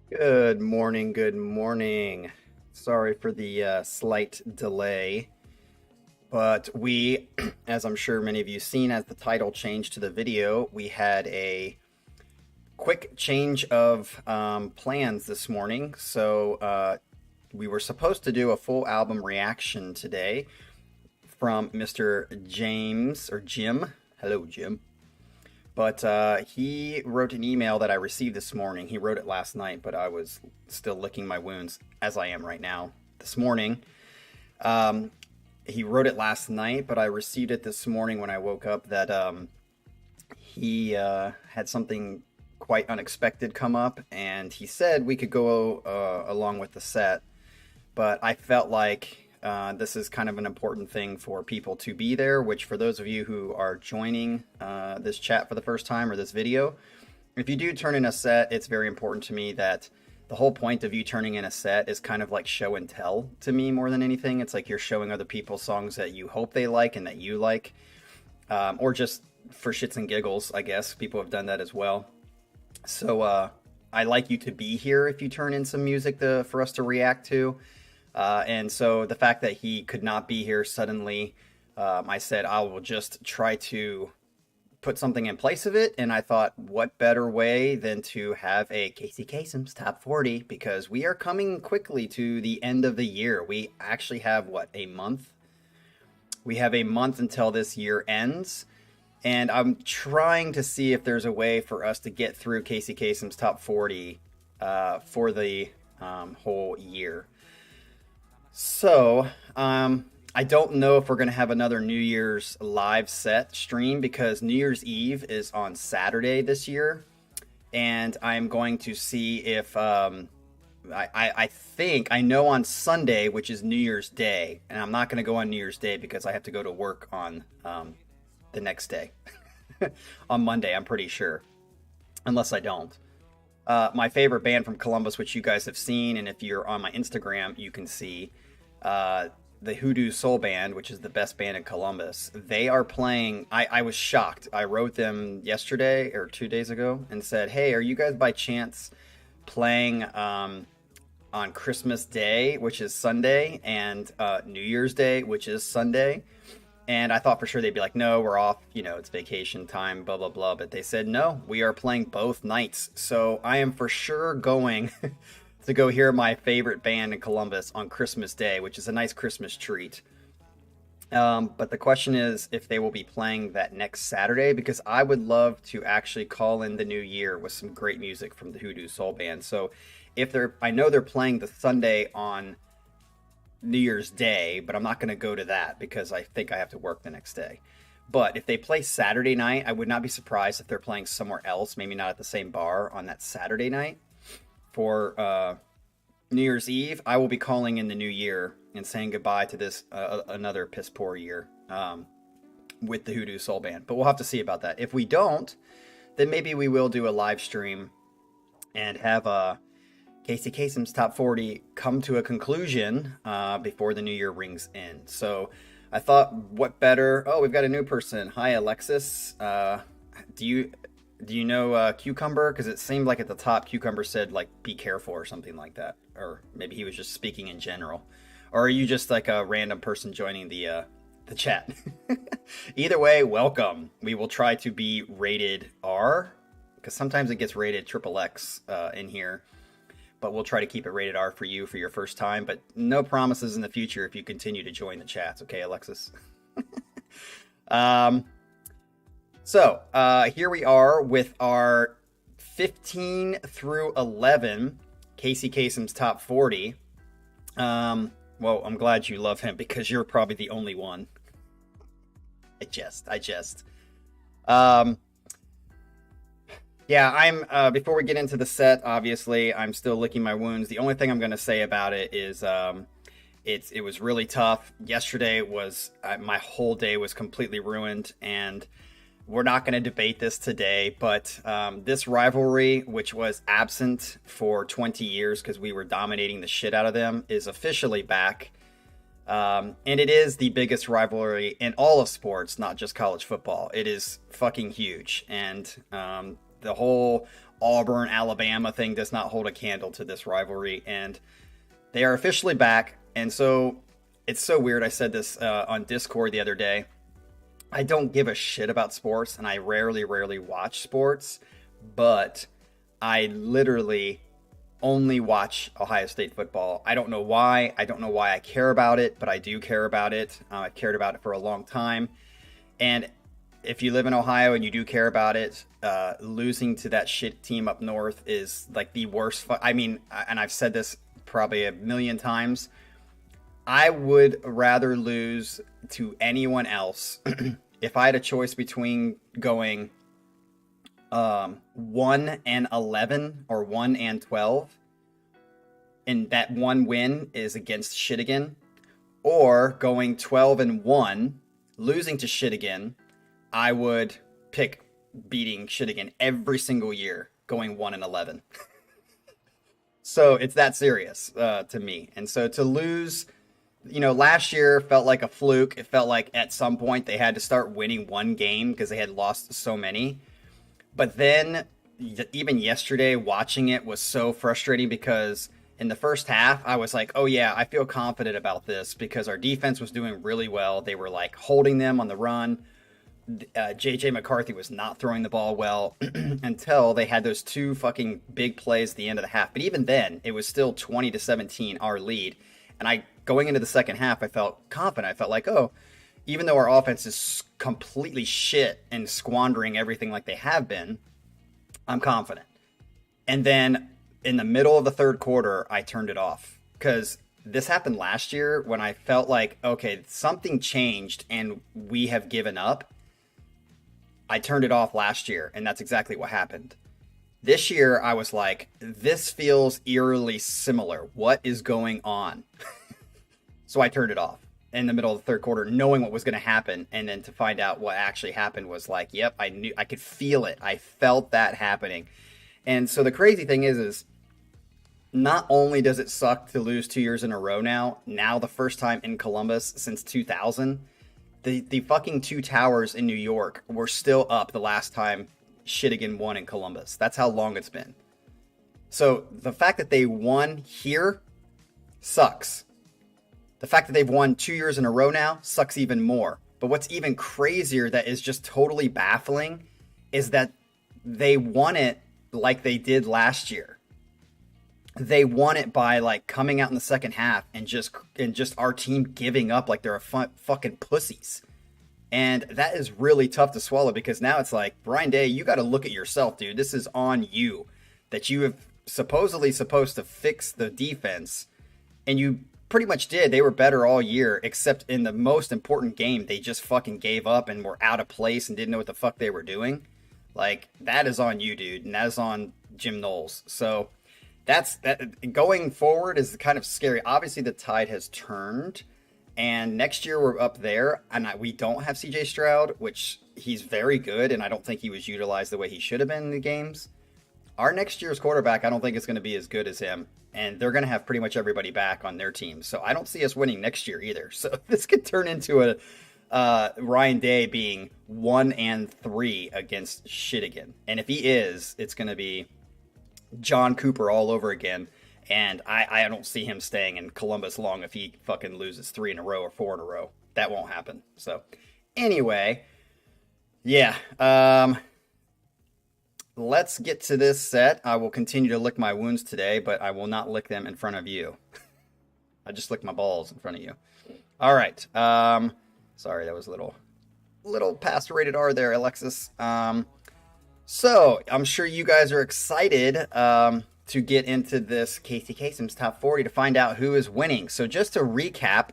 Good morning, good morning. Sorry for the slight delay, but as I'm sure many of you seen as the title changed to the video, we had a quick change of plans this morning. We were supposed to do a full album reaction today from Mr. James or Jim. Hello, Jim. But he wrote an email that I received this morning. He wrote it last night, but I was still licking my wounds, as I am right now, this morning. Um, he wrote it last night, but I received it this morning when I woke up that he had something quite unexpected come up, and he said we could go along with the set, but I felt like this is kind of an important thing for people to be there, which for those of you who are joining this chat for the first time or this video, if you do turn in a set, it's very important to me that the whole point of you turning in a set is kind of like show and tell to me more than anything. It's like you're showing other people songs that you hope they like and that you like, or just for shits and giggles, I guess. People have done that as well. So I like you to be here if you turn in some music for us to react to. And so the fact that he could not be here suddenly, I said I will just try to put something in place of it. And I thought, what better way than to have a Casey Kasem's Top 40, because we are coming quickly to the end of the year. We actually have, what, a month? We have a month until this year ends. And I'm trying to see if there's a way for us to get through Casey Kasem's Top 40 for the whole year. So, I don't know if we're going to have another New Year's live set stream because New Year's Eve is on Saturday this year. And I'm going to see if, I think, I know on Sunday, which is New Year's Day, and I'm not going to go on New Year's Day because I have to go to work on the next day. On Monday, I'm pretty sure. Unless I don't. My favorite band from Columbus, which you guys have seen, and if you're on my Instagram, you can see the Hoodoo Soul Band, which is the best band in Columbus. They are playing. I was shocked. I wrote them yesterday or 2 days ago and said, "Hey, are you guys by chance playing on Christmas Day, which is Sunday, and New Year's Day, which is Sunday?" And I thought for sure they'd be like, no, we're off, it's vacation time, blah, blah, blah. But they said, no, we are playing both nights. So I am for sure going to go hear my favorite band in Columbus on Christmas Day, which is a nice Christmas treat. But the question is if they will be playing that next Saturday, because I would love to actually call in the new year with some great music from the Hoodoo Soul Band. So I know they're playing the Sunday on New Year's Day, but I'm not going to go to that because I think I have to work the next day. But if they play Saturday night, I would not be surprised if they're playing somewhere else, maybe not at the same bar on that Saturday night. For New Year's Eve, I will be calling in the new year and saying goodbye to this another piss poor year with the Hoodoo Soul Band. But we'll have to see about that. If we don't, then maybe we will do a live stream and have Casey Kasem's Top 40 come to a conclusion before the new year rings in. So I thought, what better? Oh, we've got a new person. Hi, Alexis. Do you know Cucumber? Because it seemed like at the top, Cucumber said, like, be careful or something like that. Or maybe he was just speaking in general. Or are you just like a random person joining the chat? Either way, welcome. We will try to be rated R, because sometimes it gets rated triple X in here. But we'll try to keep it rated R for you for your first time. But no promises in the future if you continue to join the chats. Okay, Alexis? So here we are with our 15 through 11 Casey Kasem's Top 40. Well, I'm glad you love him because you're probably the only one. I jest. Yeah, before we get into the set, obviously, I'm still licking my wounds. The only thing I'm going to say about it is it was really tough. Yesterday my whole day was completely ruined, and we're not going to debate this today, but this rivalry, which was absent for 20 years because we were dominating the shit out of them, is officially back. And it is the biggest rivalry in all of sports, not just college football. It is fucking huge. And Auburn, Alabama thing does not hold a candle to this rivalry. And they are officially back. And so it's so weird. I said this on Discord the other day. I don't give a shit about sports, and I rarely watch sports, but I literally only watch Ohio State football. I don't know why. I don't know why I care about it, but I do care about it. I've cared about it for a long time. And if you live in Ohio and you do care about it, losing to that shit team up north is like the worst. I mean, and I've said this probably a million times. I would rather lose to anyone else if I had a choice between going 1-11 or 1-12, and that one win is against Shittigan, or going 12-1, losing to Shittigan. I would pick beating Shittigan every single year, going 1-11. So it's that serious to me. And so to lose, last year felt like a fluke. It felt like at some point they had to start winning one game because they had lost so many. But then even yesterday watching it was so frustrating because in the first half I was like, oh yeah, I feel confident about this because our defense was doing really well. They were like holding them on the run. JJ McCarthy was not throwing the ball well until they had those two fucking big plays at the end of the half. But even then, it was still 20-17 our lead. And going into the second half, I felt confident. I felt like, oh, even though our offense is completely shit and squandering everything like they have been, I'm confident. And then in the middle of the third quarter, I turned it off because this happened last year when I felt like, okay, something changed and we have given up. I turned it off last year, and that's exactly what happened. This year, I was like, this feels eerily similar. What is going on? So I turned it off in the middle of the third quarter, knowing what was going to happen. And then to find out what actually happened was like, yep, I knew, I could feel it. I felt that happening. And so the crazy thing is not only does it suck to lose 2 years in a row now the first time in Columbus since 2000, the fucking two towers in New York were still up the last time Shittigan won in Columbus. That's how long it's been. So the fact that they won here sucks. The fact that they've won 2 years in a row now sucks even more. But what's even crazier that is just totally baffling is that they won it like they did last year. They won it by like coming out in the second half and just our team giving up like they're fucking pussies. And that is really tough to swallow because now it's like, Brian Day, you got to look at yourself, dude. This is on you. That you have supposedly supposed to fix the defense, and you pretty much did. They were better all year, except in the most important game, they just fucking gave up and were out of place and didn't know what the fuck they were doing. Like, that is on you, dude, and that is on Jim Knowles. So that going forward is kind of scary. Obviously, the tide has turned. And next year we're up there, and we don't have CJ Stroud, which he's very good, and I don't think he was utilized the way he should have been in the games. Our next year's quarterback, I don't think is going to be as good as him, and they're going to have pretty much everybody back on their team. So I don't see us winning next year either. So this could turn into a Ryan Day being 1-3 against Shittigan. And if he is, it's going to be John Cooper all over again. And I don't see him staying in Columbus long if he fucking loses 3 in a row or 4 in a row. That won't happen. So, anyway, yeah. Let's get to this set. I will continue to lick my wounds today, but I will not lick them in front of you. I just licked my balls in front of you. All right. Sorry, that was a little past rated R there, Alexis. So, I'm sure you guys are excited to get into this KCK Sims Top 40 to find out who is winning. So just to recap,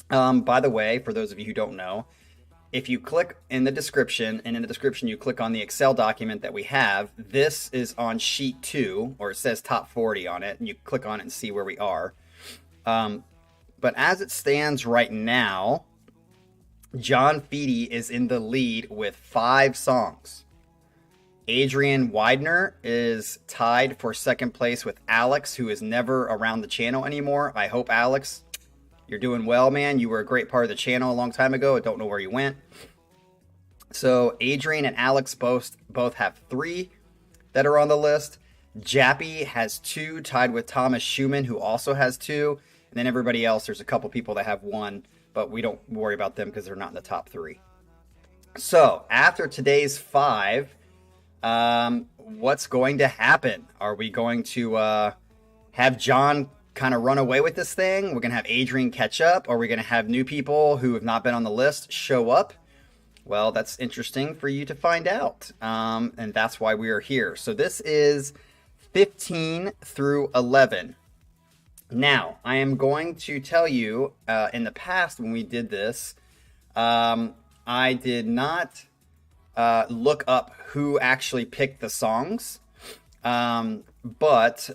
by the way, for those of you who don't know, if you click in the description, and in the description you click on the Excel document that we have, this is on sheet 2, or it says Top 40 on it, and you click on it and see where we are. But as it stands right now, John Feedy is in the lead with 5 songs. Adrian Widener is tied for second place with Alex, who is never around the channel anymore. I hope, Alex, you're doing well, man. You were a great part of the channel a long time ago. I don't know where you went. So Adrian and Alex both have 3. that are on the list. Jappy has 2, tied with Thomas Schumann, who also has 2. And then everybody else, there's a couple people that have 1, but we don't worry about them because they're not in the top 3. So after today's 5, what's going to happen? Are we going to have John kind of run away with this thing? We're going to have Adrian catch up? Or are we going to have new people who have not been on the list show up? Well, that's interesting for you to find out. And that's why we are here. So this is 15 through 11. Now, I am going to tell you, in the past when we did this, I did not look up who actually picked the songs. But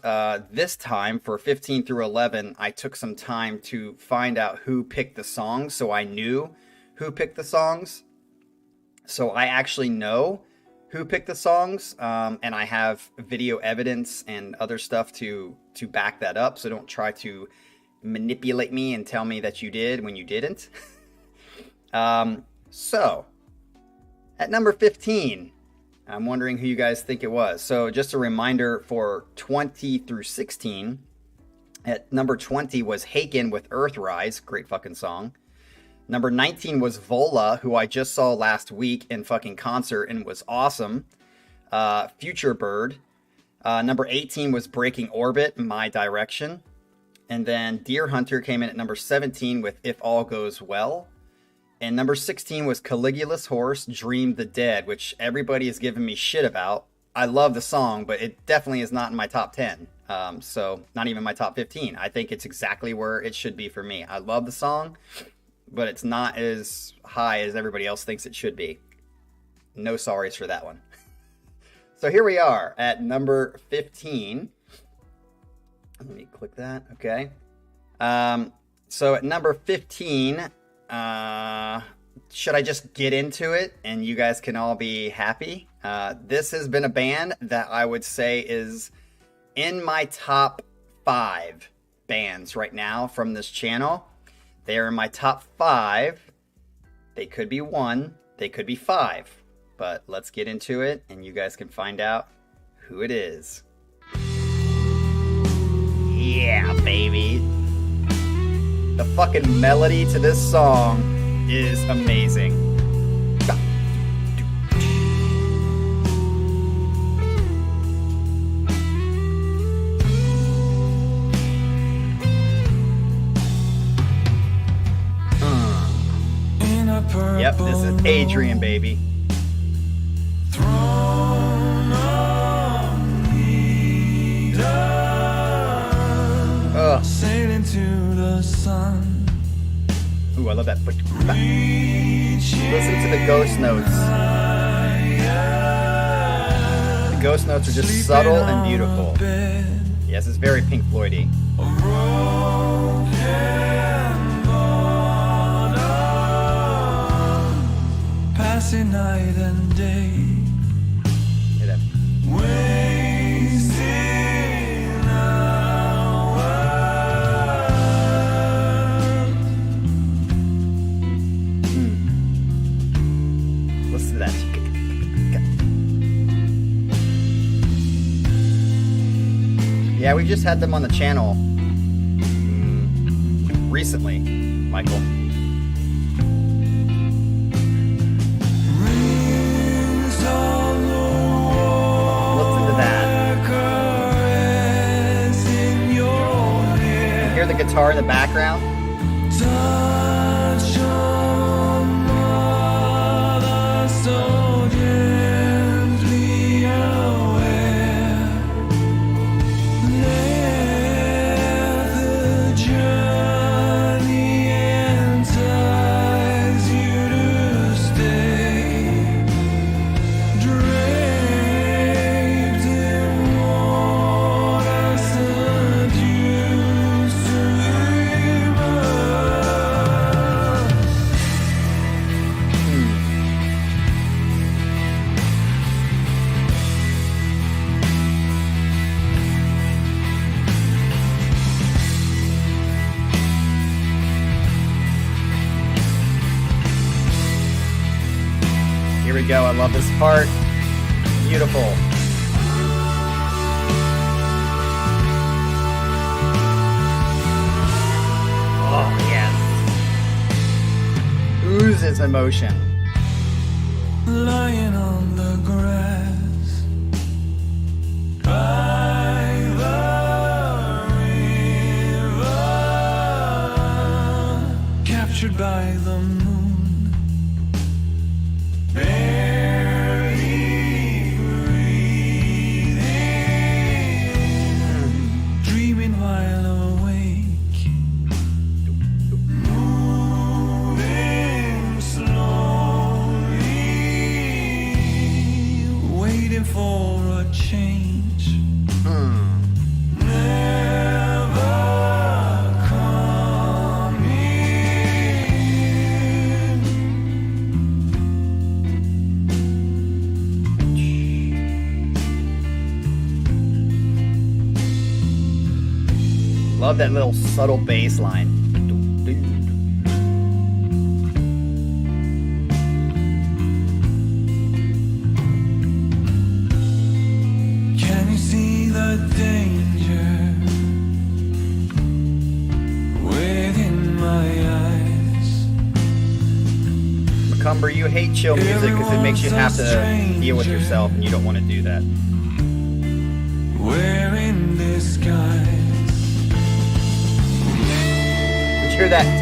this time for 15 through 11, I took some time to find out who picked the songs, so I knew who picked the songs. So I actually know who picked the songs, and I have video evidence and other stuff to back that up. So don't try to manipulate me and tell me that you did when you didn't. So at number 15, I'm wondering who you guys think it was. So just a reminder for 20 through 16, at number 20 was Haken with Earthrise. Great fucking song. Number 19 was Vola, who I just saw last week in fucking concert and was awesome. Future Bird. Number 18 was Breaking Orbit, My Direction. And then Deer Hunter came in at number 17 with If All Goes Well. And number 16 was Caligula's Horse, Dream the Dead, which everybody is giving me shit about. I love the song, but it definitely is not in my top 10. So not even my top 15. I think it's exactly where it should be for me. I love the song, but it's not as high as everybody else thinks it should be. No sorries for that one. So here we are at number 15. Let me click that. Okay. So at number 15, should I just get into it and you guys can all be happy? This has been a band that I would say is in my top 5 bands right now from this channel. They're in my top 5. They could be 1, they could be 5. But let's get into it and you guys can find out who it is. Yeah, baby. The fucking melody to this song is amazing. Yep, this is Adrian, baby. Sailing to the sun. Ooh, I love that. Listen to the ghost notes. The ghost notes are just subtle and beautiful. Yes, it's very Pink Floyd-y. Passing night and day. Hear that? Listen to that. Yeah, we just had them on the channel recently, Michael. Listen to that. You hear the guitar in the background? Here we go. I love this part. Beautiful. Oh, yes. Oozes emotion. Lying on the grass by the river, captured by the moon, barely breathing, dreaming while awake, moving slowly, waiting for a change. Never Love that little subtle bass line. Can you see the danger within my eyes? McCumber, you hate chill music because it makes you have to deal with yourself, and you don't want to do that. We're in disguise. Did you hear that?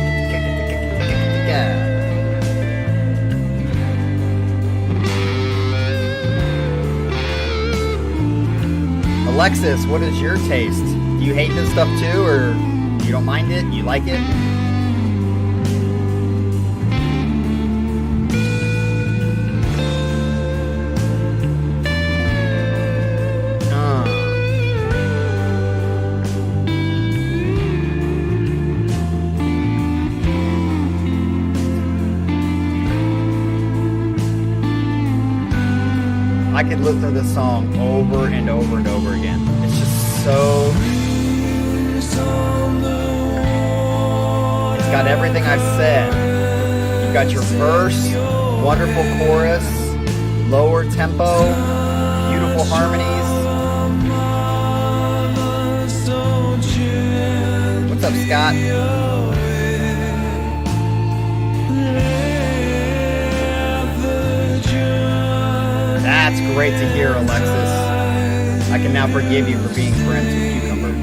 Alexis, what is your taste? Do you hate this stuff too, or you don't mind it? You like it? I could listen to this song over and over and over again. It's just so... It's got everything I've said. You've got your verse, wonderful chorus, lower tempo, beautiful harmonies. What's up, Scott? That's great to hear, Alexis. I can now forgive you for being friends with Cucumber.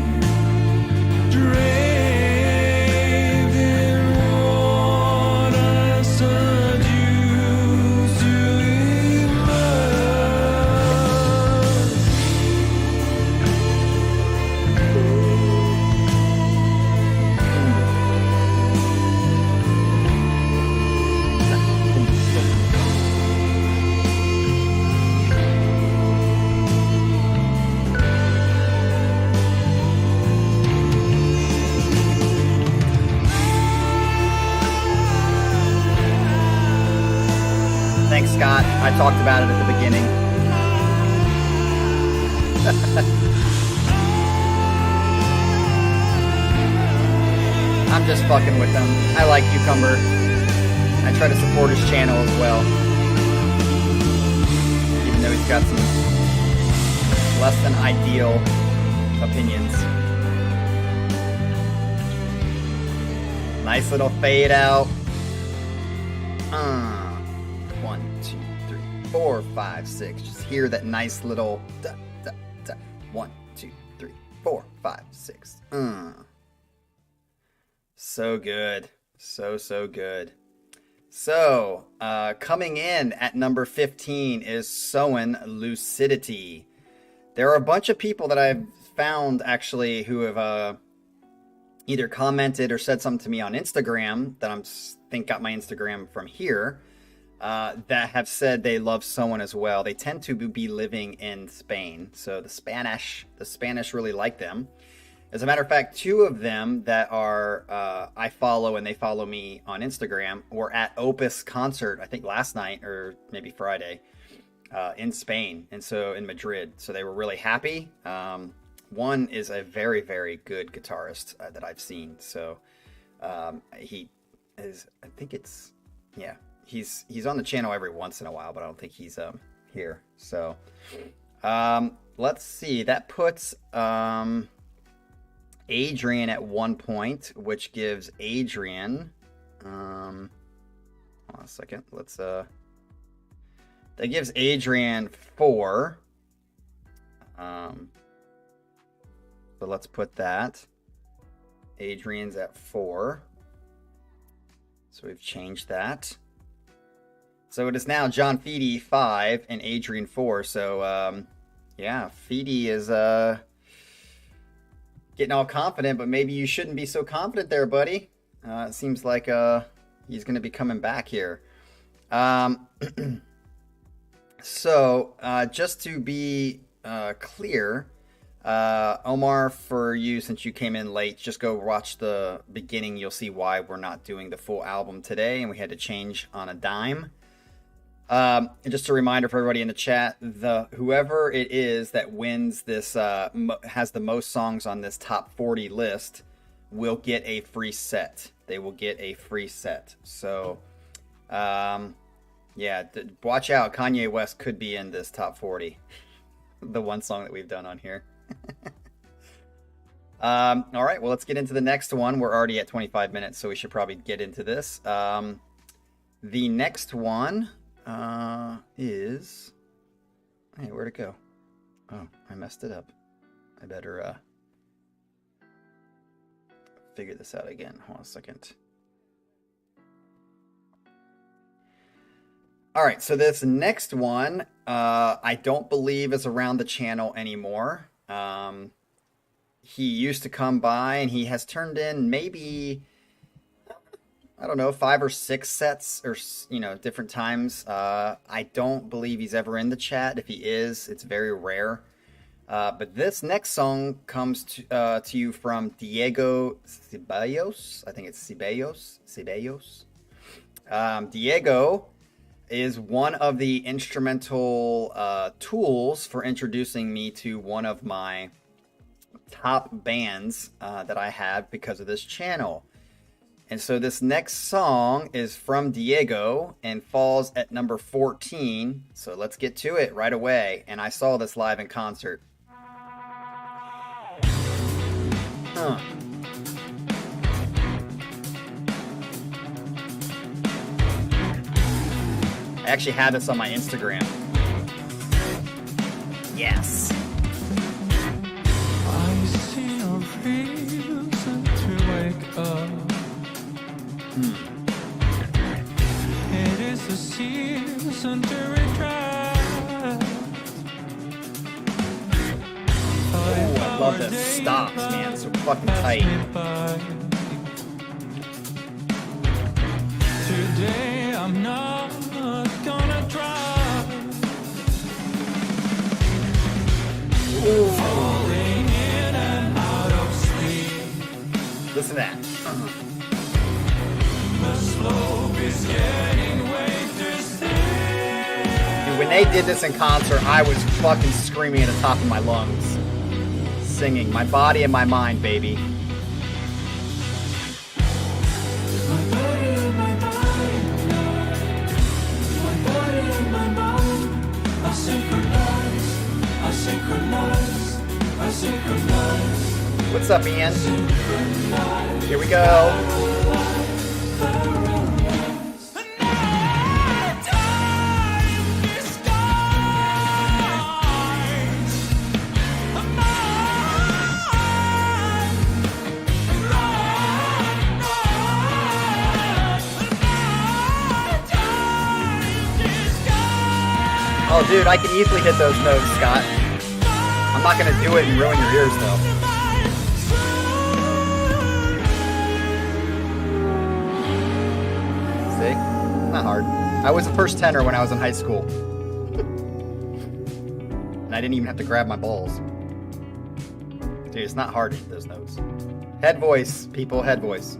Thanks, Scott. I talked about it at the beginning. I'm just fucking with him. I like Cucumber. I try to support his channel as well. Even though he's got some less than ideal opinions. Nice little fade out. 1, 2, 3, 4, 5, 6. Just hear that nice little da, da, da. 1, 2, 3, 4, 5, 6. So good. So good. So, coming in at number 15 is Soen Lucidity. There are a bunch of people that I've found actually who have either commented or said something to me on Instagram that I think got my Instagram from here. That have said they love Soen as well. They tend to be living in Spain, so the Spanish really like them. As a matter of fact, 2 of them that are I follow and they follow me on Instagram were at Opus concert, I think last night or maybe Friday, in Spain, and so in Madrid. So they were really happy. One is a very, very good guitarist that I've seen. So he is, I think it's, yeah. He's on the channel every once in a while, but I don't think he's here. So let's see. That puts Adrian at 1 point, which gives Adrian. Hold on a second. That gives Adrian 4. So let's put that. Adrian's at 4. So we've changed that. So it is now John Feedy 5 and Adrian 4. So yeah, Feedy is getting all confident, but maybe you shouldn't be so confident there, buddy. It seems like he's going to be coming back here. So just to be clear, Omar, for you, since you came in late, just go watch the beginning. You'll see why we're not doing the full album today, and we had to change on a dime. And just a reminder for everybody in the chat, whoever it is that wins this, has the most songs on this top 40 list, will get a free set. They will get a free set. So, yeah, watch out. Kanye West could be in this top 40. The one song that we've done on here. All right, well, let's get into the next one. We're already at 25 minutes, so we should probably get into this. The next one is... Hey, where'd it go? Oh, I messed it up. I better figure this out again. Hold on a second. All right, so this next one, I don't believe is around the channel anymore. He used to come by, and he has turned in maybe, I don't know, 5 or 6 sets, or, you know, different times. I don't believe he's ever in the chat. If he is, it's very rare. But this next song comes to you from Diego Ceballos. I think it's Ceballos. Diego is one of the instrumental tools for introducing me to one of my top bands that I have because of this channel. And so this next song is from Diego and falls at number 14. So let's get to it right away. And I saw this live in concert. Huh. I actually had this on my Instagram. Yes. I see no reason to wake up. It is the season to regret. Oh, I love the stops, man. So fucking tight. Today I'm not gonna try. Falling in and out of sleep. Listen to that. The slope is getting way too steep. Dude, when they did this in concert, I was fucking screaming at the top of my lungs. Singing. My body and my mind, baby. My body and my mind. My body and my mind. I synchronize. I synchronize. I synchronize. What's up, Ian? Here we go. Oh, dude, I can easily hit those notes, Scott. I'm not going to do it and ruin your ears, though. See? Not hard. I was the first tenor when I was in high school. And I didn't even have to grab my balls. Dude, it's not hard to hit those notes. Head voice, people, head voice.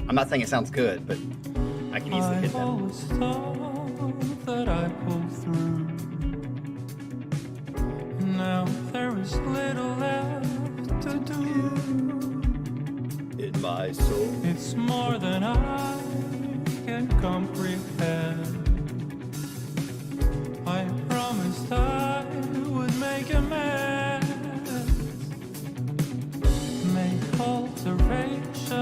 I'm not saying it sounds good, but I can easily hit them. That I pulled through. Now there is little left to do. In my soul. It's more than I can comprehend. I promised I would make amends. Make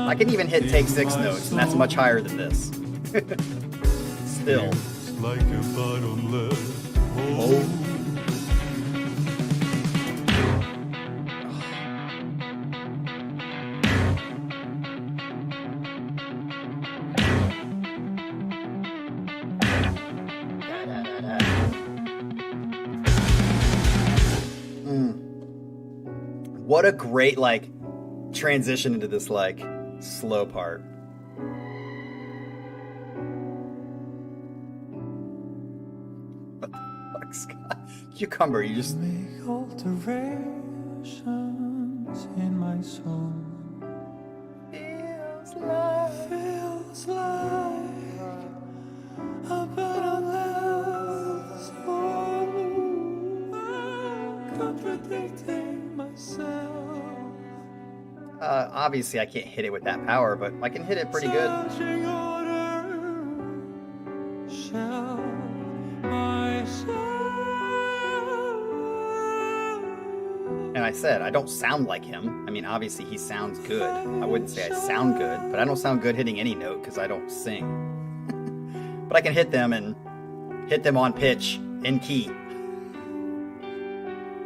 I can even hit take 6 notes, and that's much higher than this. Still. Like a bottomless hole. What a great, like, transition into this, like, slow part. What the fuck, Scott? Cucumber, you just... Make alterations in my soul. Feels like a bottomless hole. Contradicting myself. Obviously, I can't hit it with that power, but I can hit it pretty good. And I said, I don't sound like him. I mean, obviously, he sounds good. I wouldn't say I sound good, but I don't sound good hitting any note because I don't sing. But I can hit them and hit them on pitch, in key.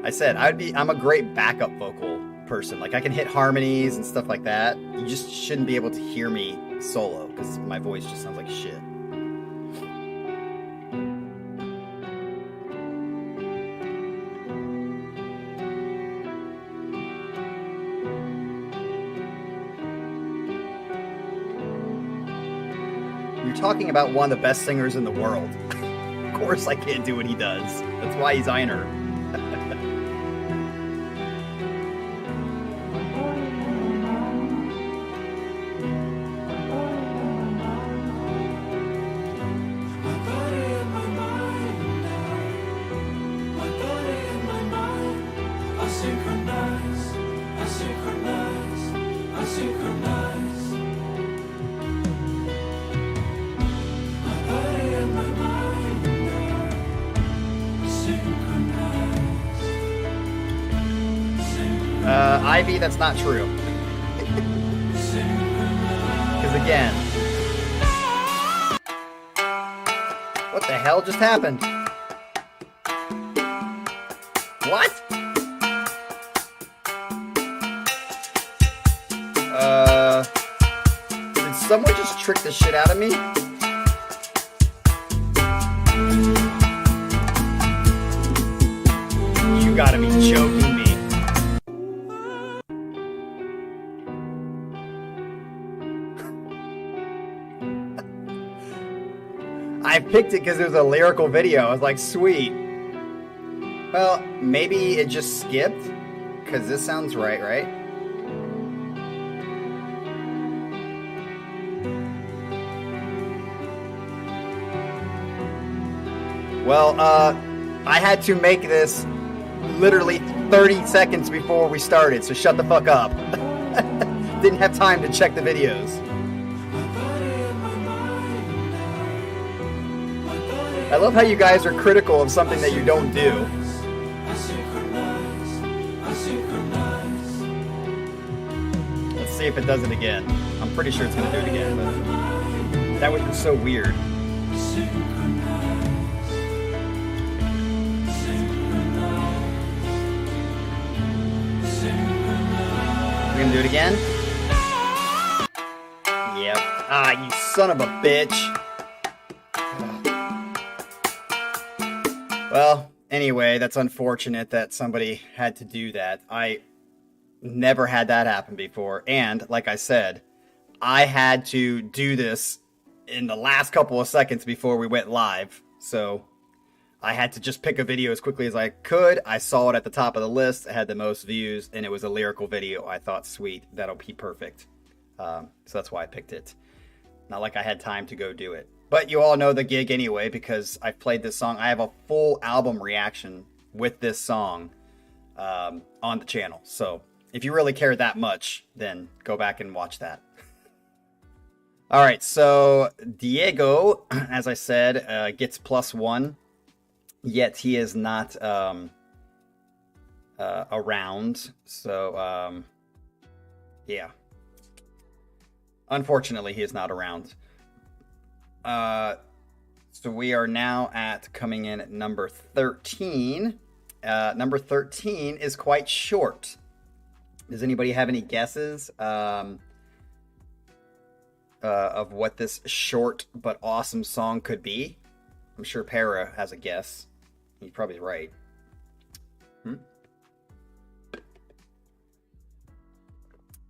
I said, I'm a great backup vocal person. Like, I can hit harmonies and stuff like that. You just shouldn't be able to hear me solo because my voice just sounds like shit. You're talking about one of the best singers in the world. Of course I can't do what he does. That's why he's Einer. Ivy, that's not true. Because again... What the hell just happened? What? Did someone just trick the shit out of me? You gotta be joking me. I picked it because it was a lyrical video. I was like, sweet. Well, maybe it just skipped? Because this sounds right, right? Well, I had to make this literally 30 seconds before we started, so shut the fuck up. Didn't have time to check the videos. I love how you guys are critical of something that you don't do. Let's see if it does it again. I'm pretty sure it's going to do it again, but that would be so weird. We're going to do it again? Yep. Ah, you son of a bitch. Well, anyway, that's unfortunate that somebody had to do that. I never had that happen before. And, like I said, I had to do this in the last couple of seconds before we went live. So I had to just pick a video as quickly as I could. I saw it at the top of the list. It had the most views, and it was a lyrical video. I thought, sweet, that'll be perfect. So that's why I picked it. Not like I had time to go do it. But you all know the gig anyway, because I've played this song. I have a full album reaction with this song on the channel. So if you really care that much, then go back and watch that. All right, so Diego, as I said, gets +1, yet he is not around. So, yeah. Unfortunately, he is not around. So we are now at coming in at number 13. Number 13 is quite short. Does anybody have any guesses of what this short but awesome song could be? I'm sure Para has a guess. He's probably right.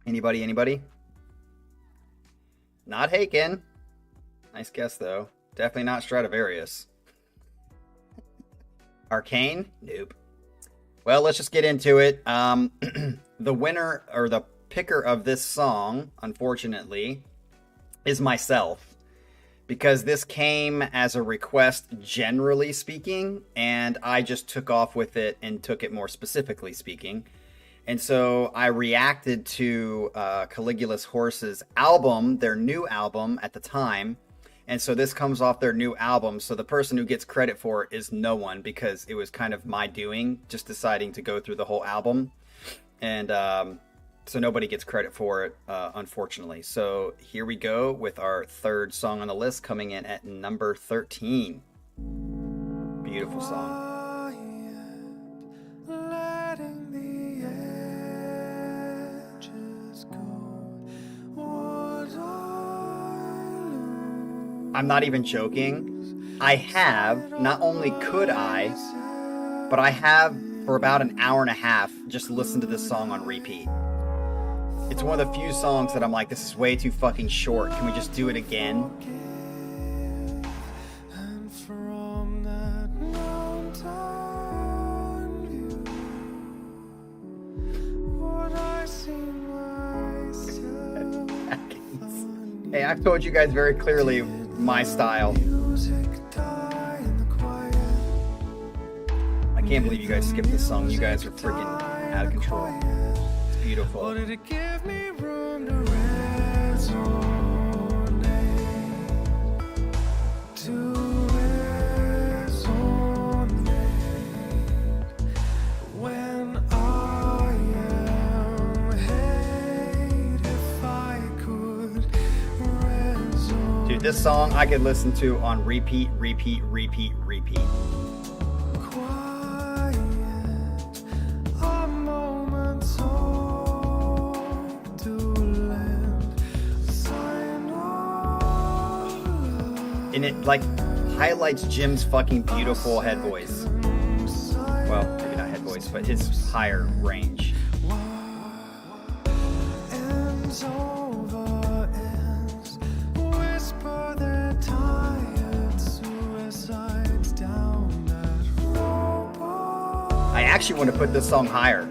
Anybody? Not Haken. Nice guess, though. Definitely not Stradivarius. Arcane? Nope. Well, let's just get into it. The winner, or the picker of this song, unfortunately, is myself. Because this came as a request, generally speaking, and I just took off with it and took it more specifically speaking. And so I reacted to Caligula's Horse's album, their new album at the time. And so this comes off their new album. So the person who gets credit for it is no one, because it was kind of my doing, just deciding to go through the whole album. And so nobody gets credit for it, unfortunately. So here we go with our third song on the list, coming in at number 13. Beautiful song. I'm not even joking. I have, not only could I, but I have for about an hour and a half just listened to this song on repeat. It's one of the few songs that I'm like, this is way too fucking short. Can we just do it again? Hey, I've told you guys very clearly my style. I can't believe you guys skipped this song. You guys are freaking out of control. It's beautiful. Dude, this song I could listen to on repeat. And it like highlights Jim's fucking beautiful head voice. Well, maybe not head voice, but his higher range. I actually want to put this song higher,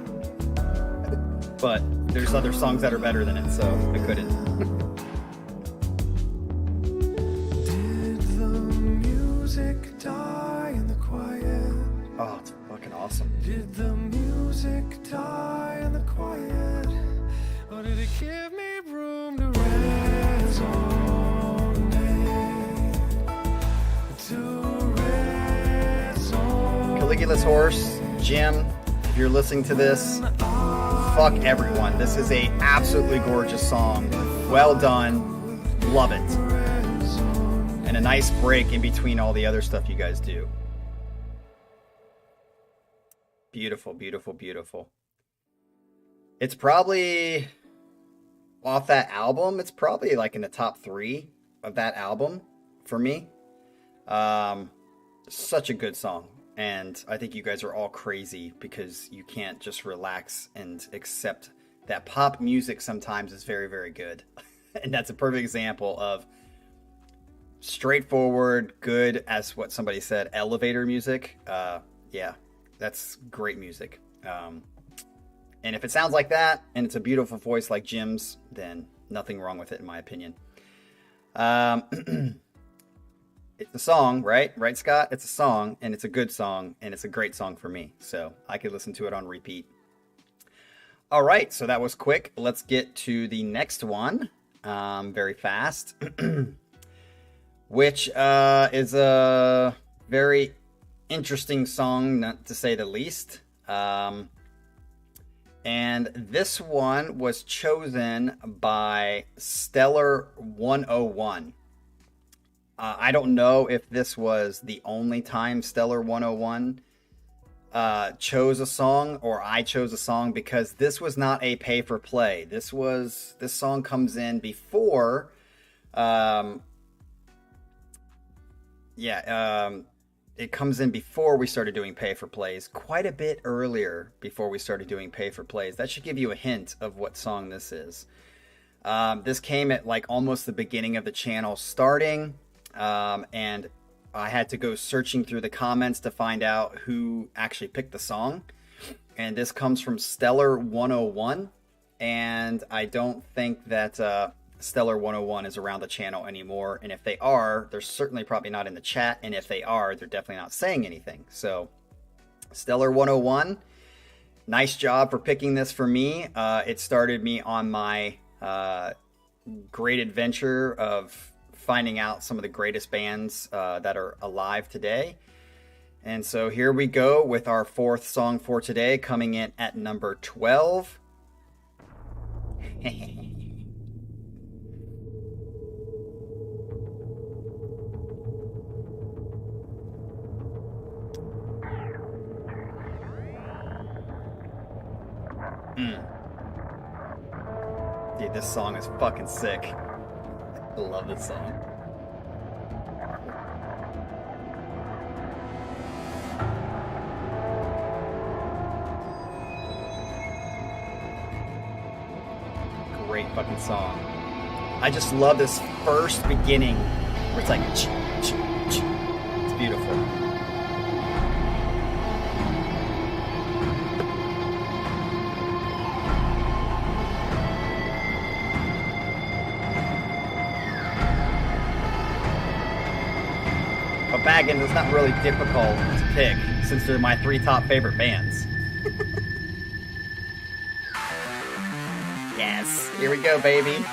but there's other songs that are better than it, so I couldn't. Oh, it's fucking awesome. Did the music die in the quiet, or did it give me room to resonate? Caligula's Horse, Jim, if you're listening to this, fuck everyone. This is a absolutely gorgeous song. Well done. Love it. And a nice break in between all the other stuff you guys do. Beautiful, beautiful, beautiful. It's probably off that album. It's probably like in the top 3 of that album for me. Such a good song. And I think you guys are all crazy because you can't just relax and accept that pop music sometimes is very, very good. And that's a perfect example of straightforward, good, as what somebody said, elevator music. Yeah, that's great music. And if it sounds like that, and it's a beautiful voice like Jim's, then nothing wrong with it, in my opinion. It's a song, right? Right, Scott? It's a song, and it's a good song, and it's a great song for me. So I could listen to it on repeat. All right, so that was quick. Let's get to the next one very fast, which is a very interesting song, not to say the least. And this one was chosen by Stellar 101. I don't know if this was the only time Stellar 101 chose a song, or I chose a song, because this was not a pay for play. This song comes in before it comes in before we started doing pay for plays, quite a bit earlier before we started doing pay for plays. That should give you a hint of what song this is. This came at like almost the beginning of the channel starting, and I had to go searching through the comments to find out who actually picked the song. And this comes from Stellar 101, and I don't think that Stellar 101 is around the channel anymore, and if they are, they're certainly probably not in the chat, and if they are, they're definitely not saying anything. So Stellar 101, nice job for picking this for me. It started me on my great adventure of finding out some of the greatest bands that are alive today. And so here we go with our fourth song for today, coming in at number 12. Dude, this song is fucking sick. I love this song. Great fucking song. I just love this first beginning where it's like, it's beautiful. Baggins, it's not really difficult to pick since they're my three top favorite bands. Yes, here we go, baby.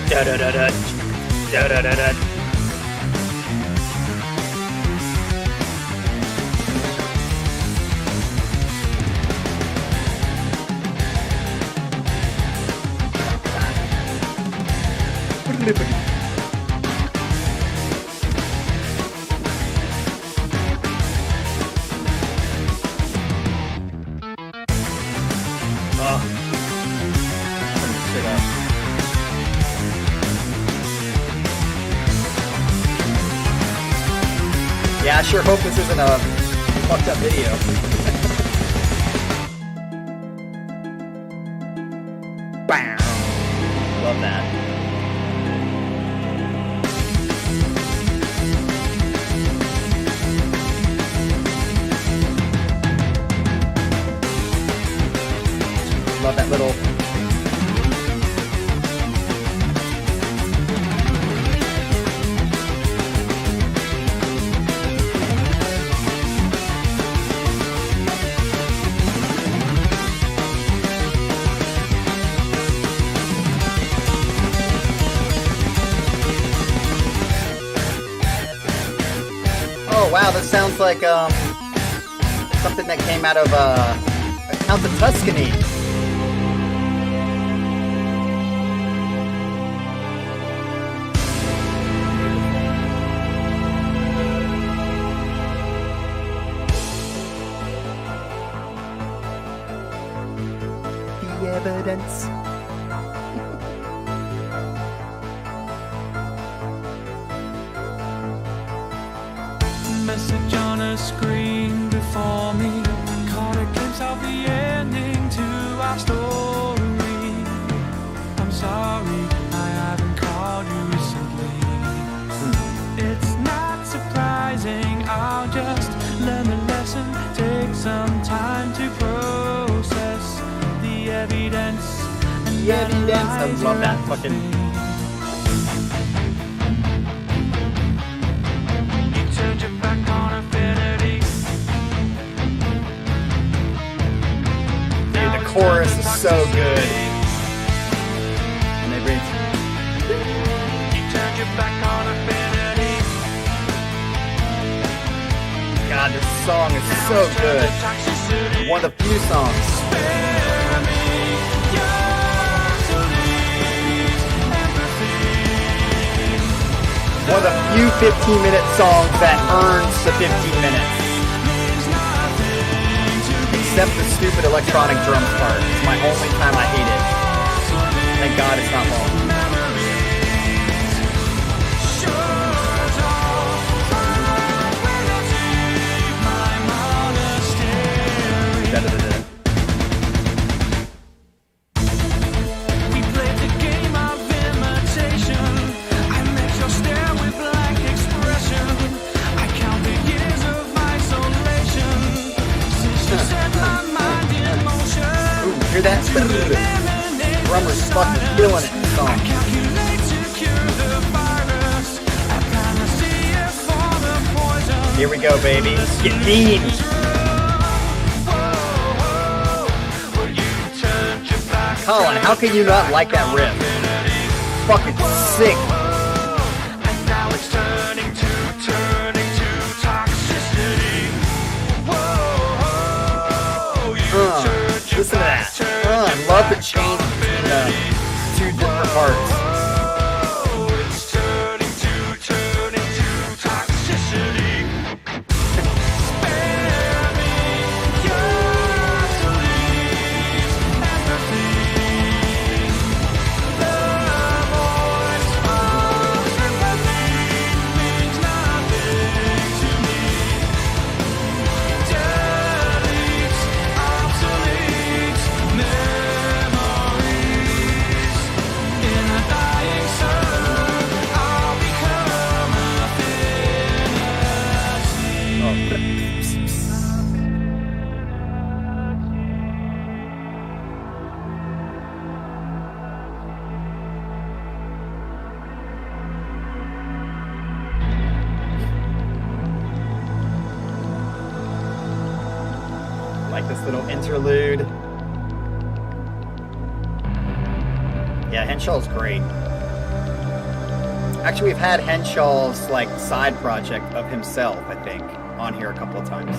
Da da da da da da da da. Yeah, I sure hope this isn't a fucked up video. Bam! Love that. Love that little... Oh wow, this sounds like something that came out of Count of Tuscany. Evidence. Message on a screen before me, caught a glimpse of the ending to our story. I'm sorry I haven't called you recently. It's not surprising, I'll just learn the lesson, take some time to process the evidence. The evidence. I love that fucking... You turned your back on affinity. Dude, the chorus is so good. And they bring... You turned your back on affinity. song is so good. One of the few songs. One of the few 15-minute songs that earns the 15 minutes. Except the stupid electronic drums part. It's my only time I hate it. Thank God it's not long. Hear that? Drummer's fucking killing it in the song. Here we go, baby. Get mean. Colin, how can you not like that riff? Fucking sick. Listen to that. I love the change between the two different parts. Like this little interlude. Yeah, Henshaw's great. Actually, we've had Henshaw's like side project of himself, I think, on here a couple of times.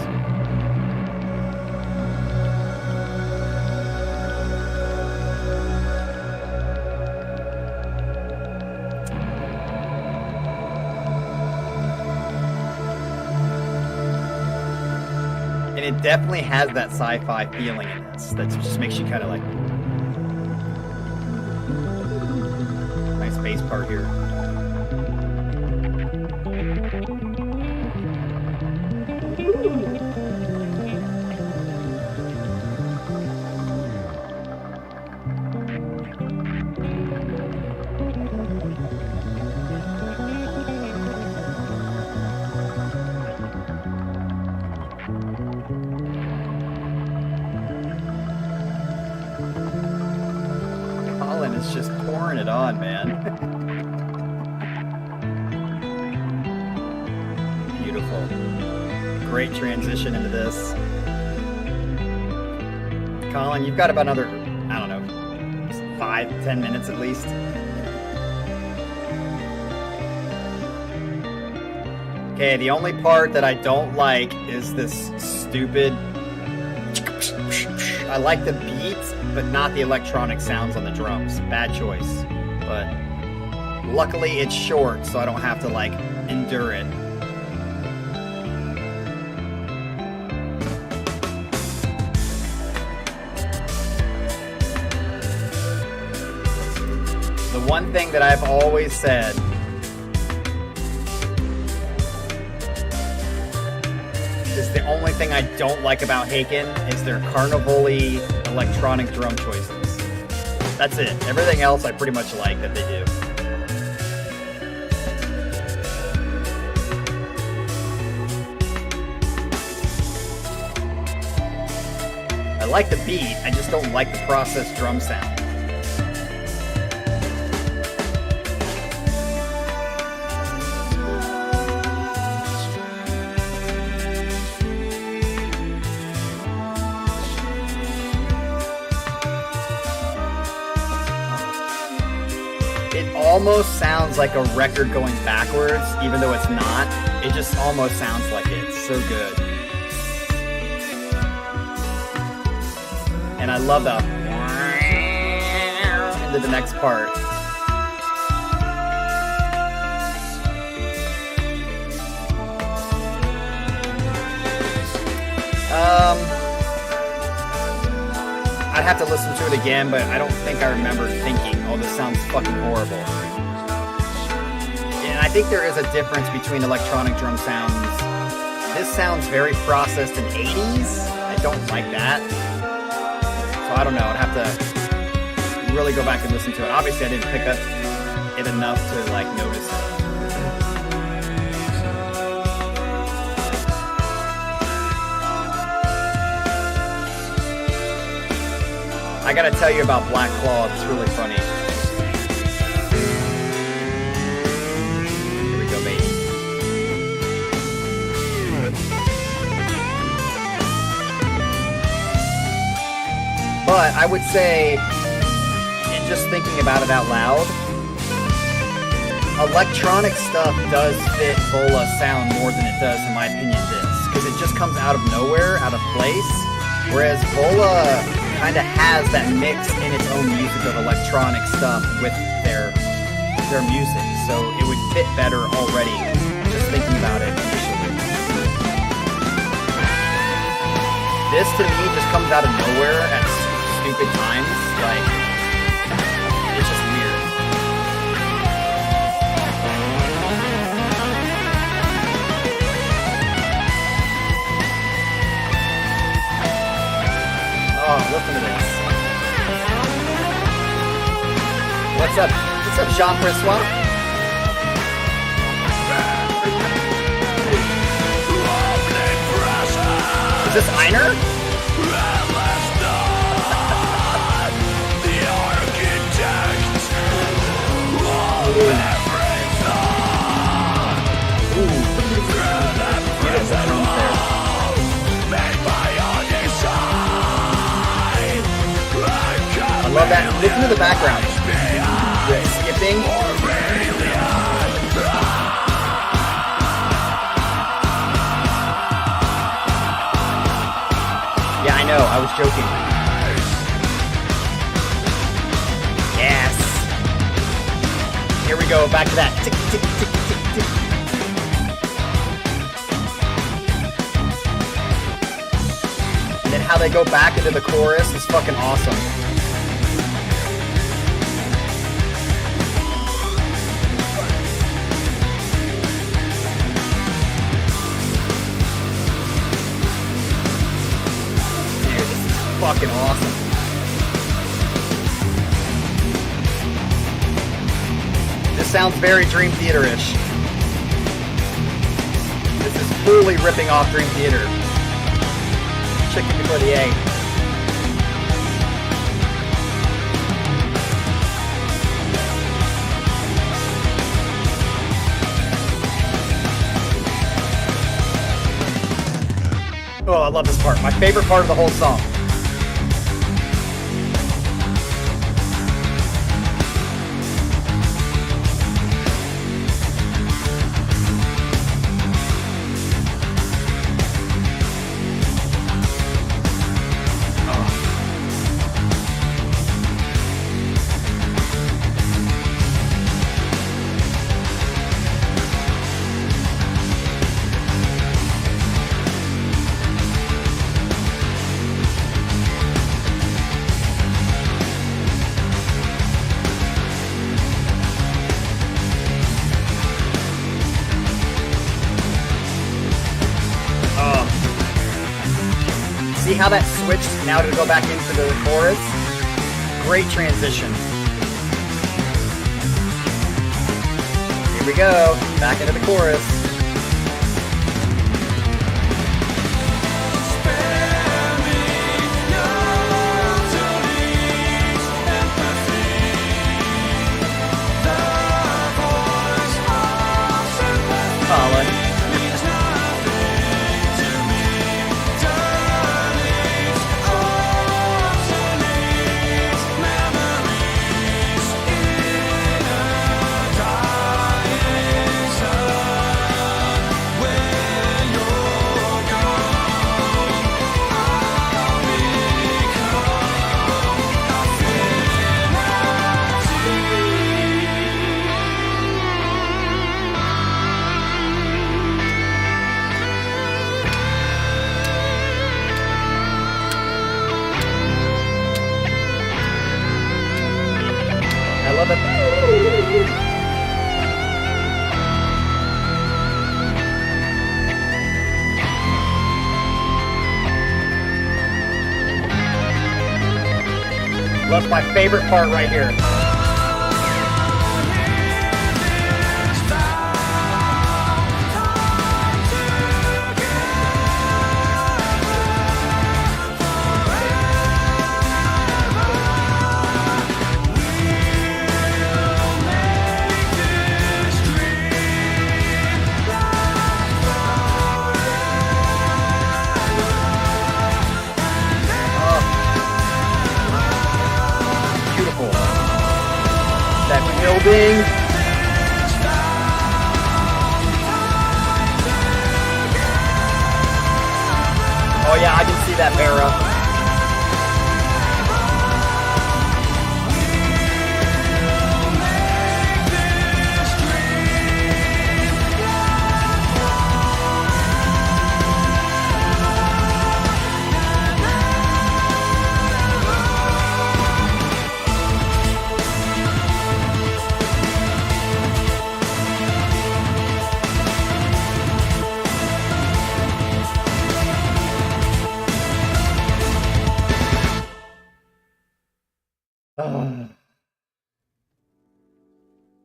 And it definitely has that sci-fi feeling in this. That just makes you kind of like... Nice bass part here. It's just pouring it on, man. Beautiful. Great transition into this. Colin, you've got about another, I don't know, 5-10 minutes at least. Okay, the only part that I don't like is this stupid... I like the beats, but not the electronic sounds on the drums. Bad choice. But luckily it's short, so I don't have to like endure it. The one thing that I've always said is the only thing I don't like about Haken is their carnival-y electronic drum choices. That's it. Everything else I pretty much like that they do. I like the beat, I just don't like the processed drum sound. Almost sounds like a record going backwards, even though it's not. It just almost sounds like it. It's so good. And I love the into the next part. I'd have to listen to it again, but I don't think I remember thinking, oh, this sounds fucking horrible. And I think there is a difference between electronic drum sounds. This sounds very processed in 80s. I don't like that. So I don't know, I'd have to really go back and listen to it. Obviously I didn't pick up it enough to like notice it. I gotta tell you about Black Claw, it's really funny. Here we go, baby. But I would say, in just thinking about it out loud, electronic stuff does fit Vola sound more than it does, in my opinion, this. Because it just comes out of nowhere, out of place. Whereas Vola kind of has that mix in its own music of electronic stuff with their music, so it would fit better already, just thinking about it initially. This to me just comes out of nowhere at stupid times, like, it's just weird. Oh, listen to this. What's up? What's up, Jean-Francois? Is this Einer? I love that. Listen to the background. The skipping. Yeah, I know. I was joking. Yes. Here we go. Back to that. Tick, tick, tick, tick, tick. And then how they go back into the chorus is fucking awesome. Fucking awesome. This sounds very Dream Theater-ish. This is fully ripping off Dream Theater. Chicken before the egg. Oh, I love this part. My favorite part of the whole song. See how that switched now to go back into the chorus? Great transition. Here we go, back into the chorus. Colin. That's my favorite part right here. Building. Oh yeah, I can see that Vera.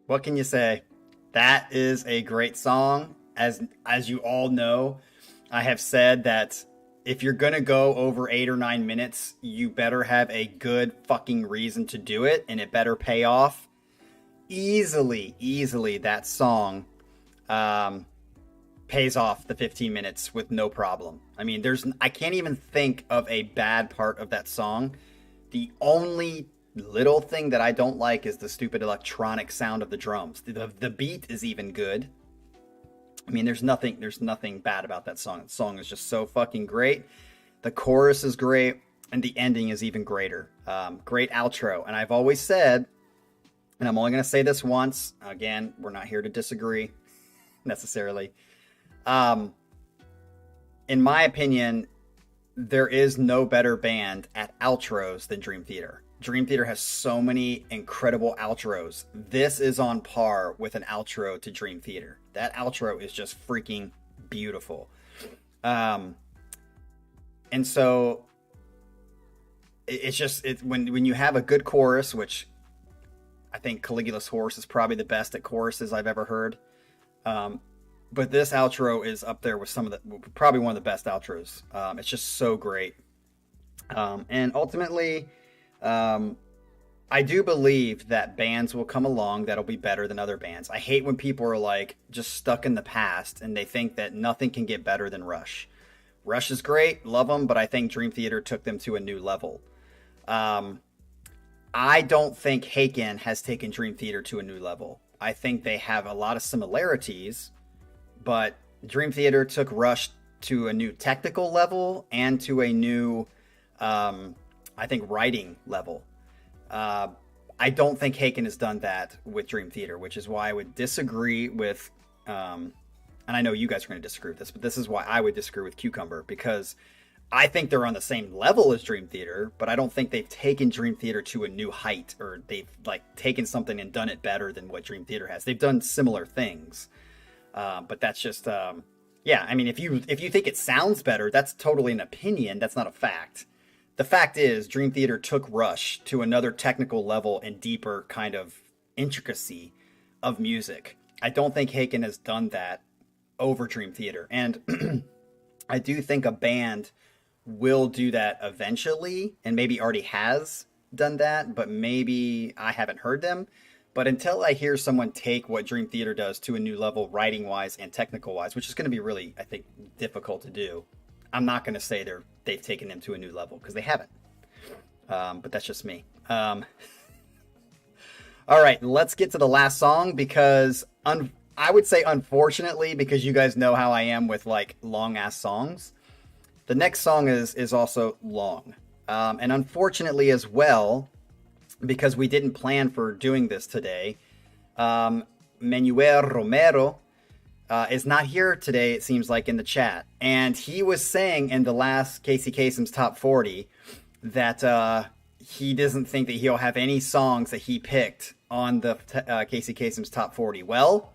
What can you say? That is a great song. As you all know, I have said that if you're gonna go over 8 or 9 minutes, you better have a good fucking reason to do it, and it better pay off. Easily, that song pays off the 15 minutes with no problem. I mean, I can't even think of a bad part of that song. The only little thing that I don't like is the stupid electronic sound of the drums. The beat is even good. I mean, there's nothing bad about that song. The song is just so fucking great. The chorus is great, and the ending is even greater. Great outro. And I've always said, and I'm only going to say this once, again, we're not here to disagree necessarily. In my opinion, there is no better band at outros than Dream Theater. Dream Theater has so many incredible outros. This is on par with an outro to Dream Theater. That outro is just freaking beautiful. And so it's when you have a good chorus, which I think Caligula's Horse is probably the best at choruses I've ever heard. But this outro is up there with probably one of the best outros. It's just so great. And ultimately, I do believe that bands will come along that'll be better than other bands. I hate when people are like just stuck in the past and they think that nothing can get better than Rush. Rush is great, love them, but I think Dream Theater took them to a new level. I don't think Haken has taken Dream Theater to a new level. I think they have a lot of similarities, but Dream Theater took Rush to a new technical level and to a new, I think, writing level. I don't think Haken has done that with Dream Theater, which is why I would disagree with, and I know you guys are going to disagree with this, but this is why I would disagree with Cucumber, because I think they're on the same level as Dream Theater, but I don't think they've taken Dream Theater to a new height, or they've like taken something and done it better than what Dream Theater has. They've done similar things, but that's just, yeah. I mean, if you think it sounds better, that's totally an opinion. That's not a fact. The fact is, Dream Theater took Rush to another technical level and deeper kind of intricacy of music. I don't think Haken has done that over Dream Theater. And I do think a band will do that eventually, and maybe already has done that, but maybe I haven't heard them. But until I hear someone take what Dream Theater does to a new level, writing-wise and technical-wise, which is going to be really, I think, difficult to do, I'm not going to say they've taken them to a new level, because they haven't. But that's just me. All right, let's get to the last song, because I would say unfortunately, because you guys know how I am with like long ass songs, the next song is also long. And unfortunately as well, because we didn't plan for doing this today, Manuel Romero is not here today, it seems like, in the chat. And he was saying in the last Casey Kasem's Top 40 that he doesn't think that he'll have any songs that he picked on the Casey Kasem's top 40. Well,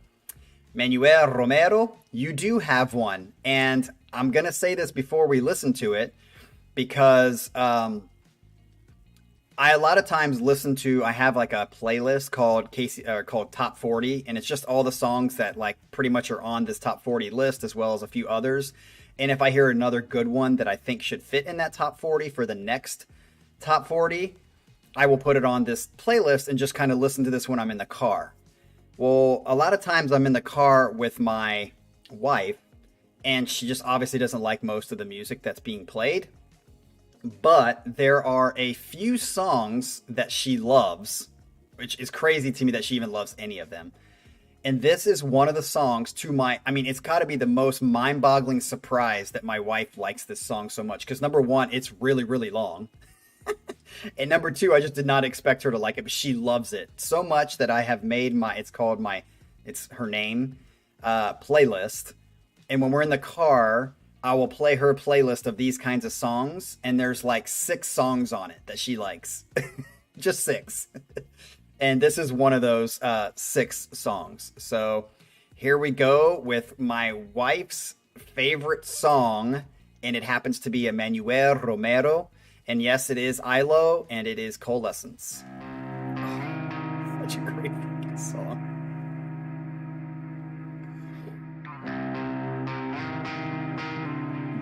Manuel Romero, you do have one. And I'm going to say this before we listen to it, because I a lot of times I have like a playlist called Top 40, and it's just all the songs that like pretty much are on this top 40 list, as well as a few others. And if I hear another good one that I think should fit in that top 40 for the next top 40, I will put it on this playlist and just kind of listen to this when I'm in the car. Well, a lot of times I'm in the car with my wife, and she just obviously doesn't like most of the music that's being played. But there are a few songs that she loves, which is crazy to me that she even loves any of them. And this is one of the songs it's got to be the most mind-boggling surprise that my wife likes this song so much. Because number one, it's really, really long. And number two, I just did not expect her to like it, but she loves it so much that I have made it's her name, playlist. And when we're in the car, I will play her playlist of these kinds of songs, and there's like 6 songs on it that she likes. Just 6. And this is one of those 6 songs. So here we go with my wife's favorite song, and it happens to be Manuel Romero. And yes, it is ILO, and it is Coalescence. Oh, such a great fucking song.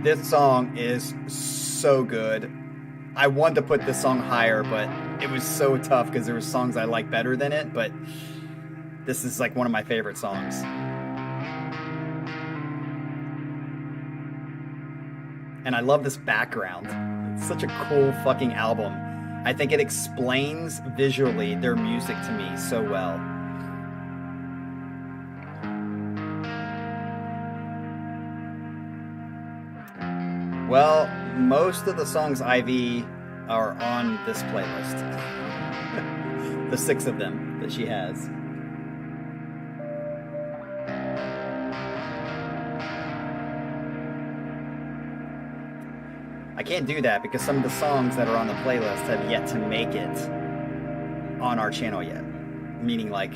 This song is so good. I wanted to put this song higher, but it was so tough because there were songs I like better than it, but this is like one of my favorite songs. And I love this background. It's such a cool fucking album. I think it explains visually their music to me so well. Well, most of the songs Ivy are on this playlist. The 6 of them that she has. I can't do that because some of the songs that are on the playlist have yet to make it on our channel yet. Meaning like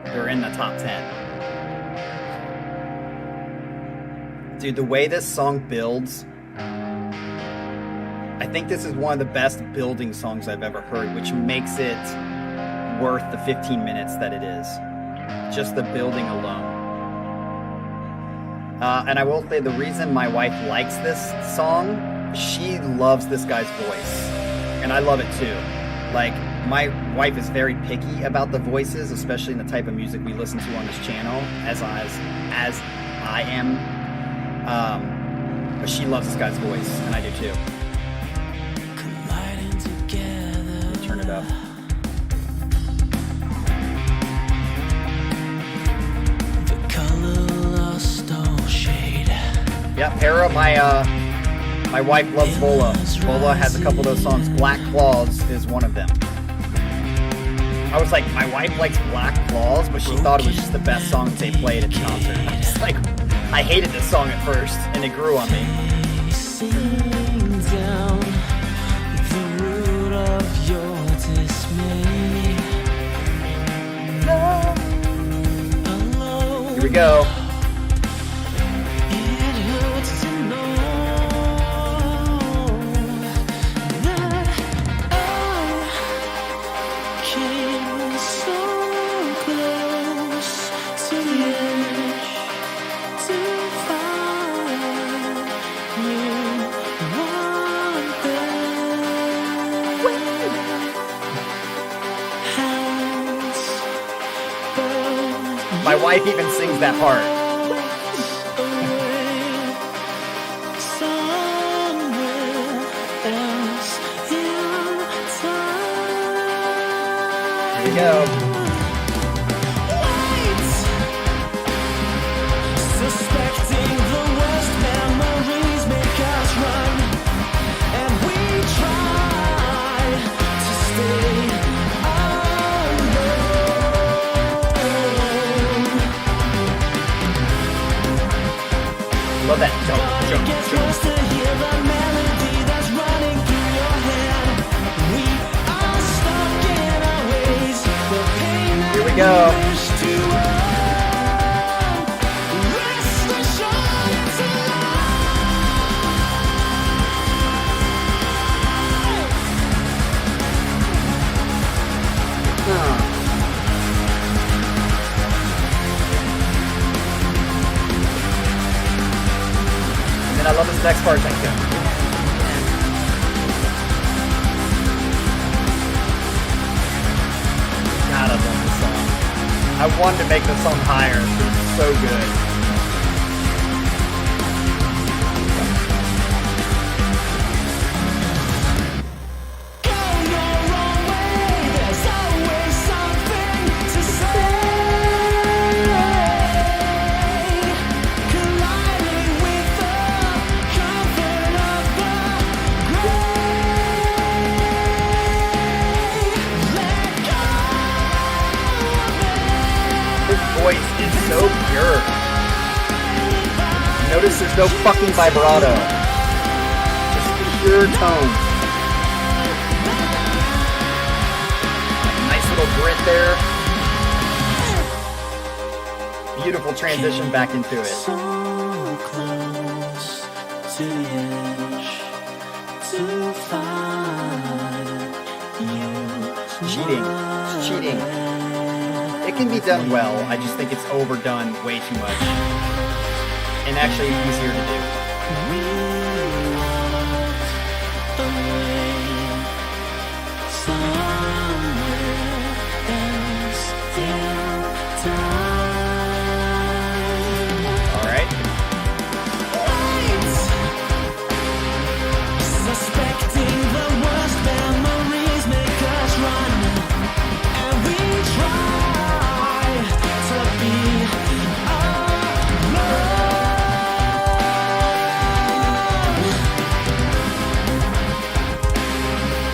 they're in the top 10. Dude, the way this song builds, I think this is one of the best building songs I've ever heard, which makes it worth the 15 minutes that it is. Just the building alone. And I will say the reason my wife likes this song, she loves this guy's voice. And I love it too. Like, my wife is very picky about the voices, especially in the type of music we listen to on this channel, as I am. But she loves this guy's voice, and I do too. Turn it up. Yeah, Para, my wife loves Vola. Vola has a couple of those songs. Black Claws is one of them. I was like, my wife likes Black Claws, but she thought it was just the best song they played at the concert. I was like, I hated this song at first, and it grew on me. Here we go. My wife even sings that part. Here we go. Suspecting the worst memories make us run, and we try to stay Love that jump. to hear the melody that's running through your head. We go. And then I love this next part. Thank you. God, I love this song. I wanted to make this song higher. It's so good. Voice is so pure. Notice there's no fucking vibrato. Just pure tone. Nice little grit there. Beautiful transition back into it. So close to the edge to find you. Cheating. It's cheating. It can be done well, I just think it's overdone way too much. And actually easier to do. We walked away somewhere else in time. Alright. Suspecting the worst memories make us run, and we try to be alone.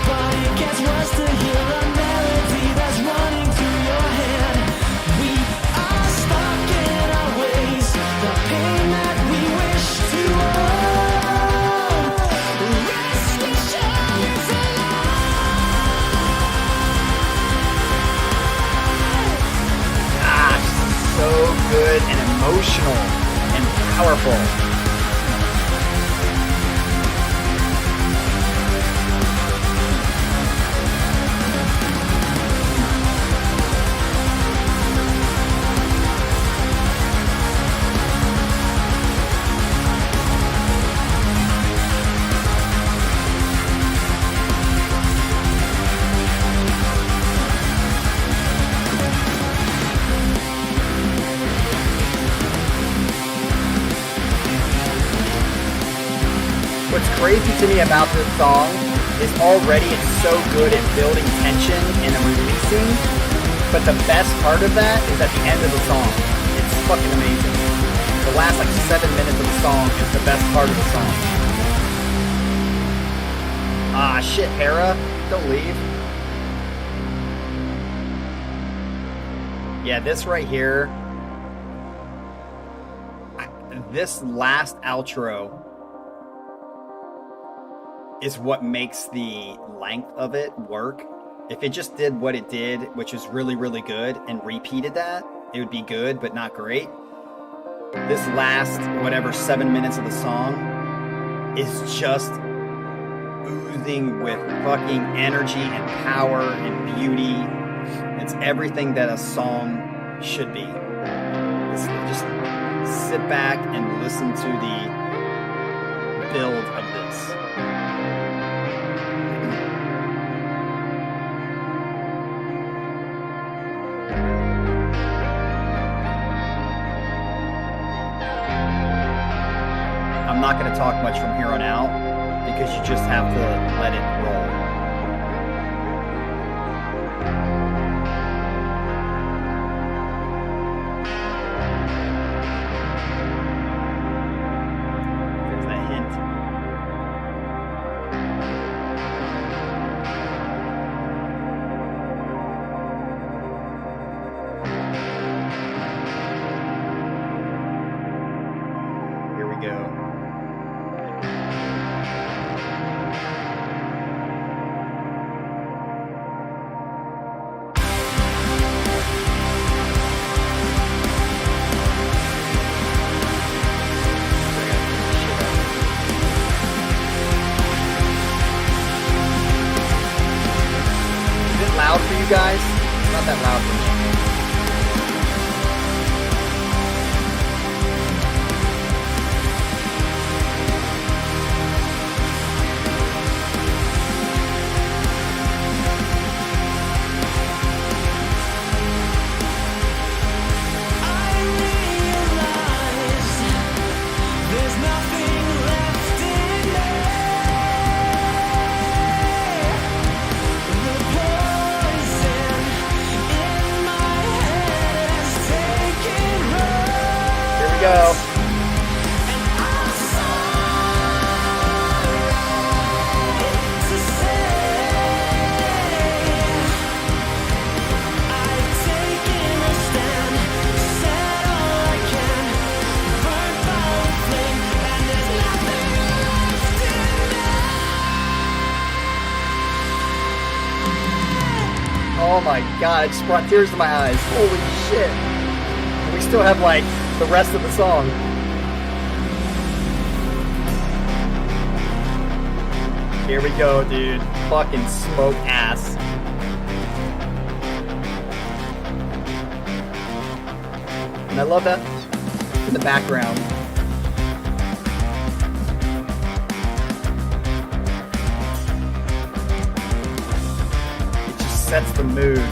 But it gets worse to hear a melody that's running through your head. We are stuck in our ways, the pain that we wish to own. Rest assured it's So good and emotional and powerful. What's crazy to me about this song is already it's so good at building tension and releasing, but the best part of that is at the end of the song. It's fucking amazing. The last like 7 minutes of the song is the best part of the song. Ah, shit, Hera, don't leave. Yeah, this right here, this last outro is what makes the length of it work. If it just did what it did, which is really, really good, and repeated that, it would be good, but not great. This last, whatever, 7 minutes of the song is just oozing with fucking energy and power and beauty. It's everything that a song should be. Just sit back and listen to the build of this. I'm not going to talk much from here on out because you just have to let it roll. There's that hint. Here we go. loud for you guys? It's not that loud for me. Go. Oh my god, it just brought tears to my eyes. Holy shit. We still have like the rest of the song. Here we go, dude. Fucking smoke ass. And I love that in the background. It just sets the mood.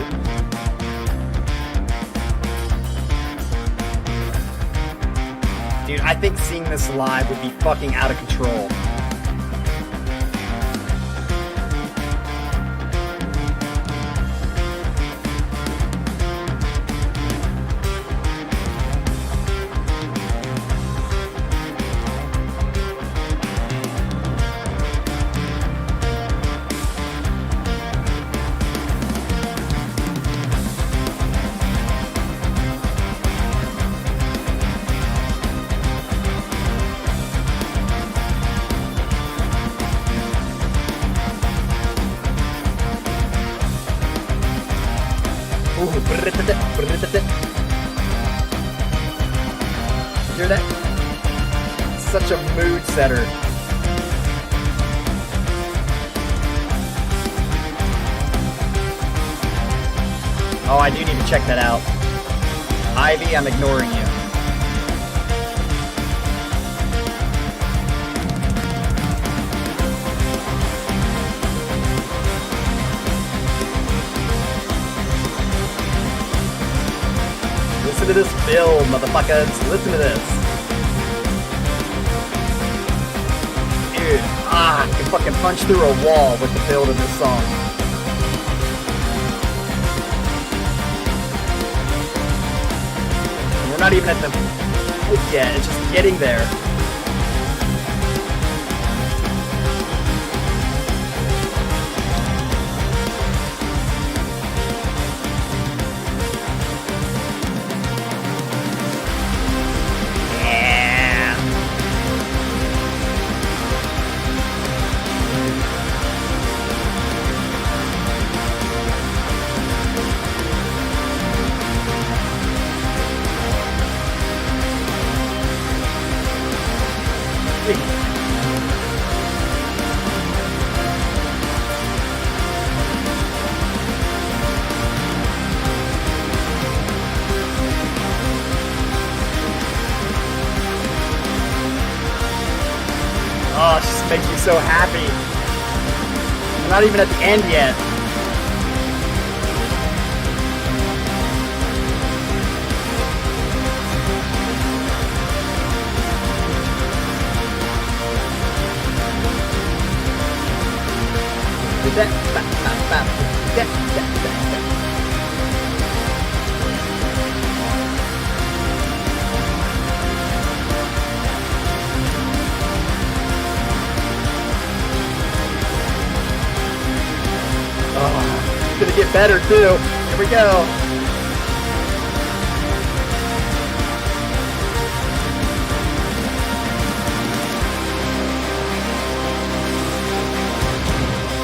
Dude, I think seeing this live would be fucking out of control. Hear that? Such a mood setter. Oh, I do need to check that out. Ivy, I'm ignoring you. Listen to this build, motherfuckers. Listen to this. Dude, I can fucking punch through a wall with the build of this song. We're not even at the peak yet, it's just getting there. Oh, it just makes me so happy. I'm not even at the end yet. Oh, it's gonna get better too. Here we go.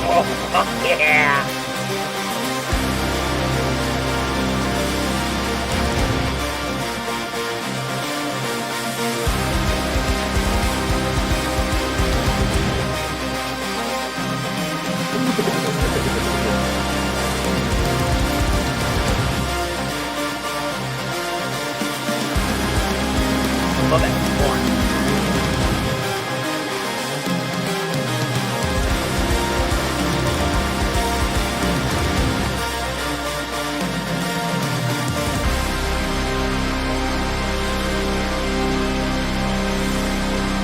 Oh, yeah.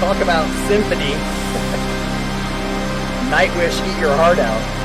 Talk about symphony. Nightwish, eat your heart out.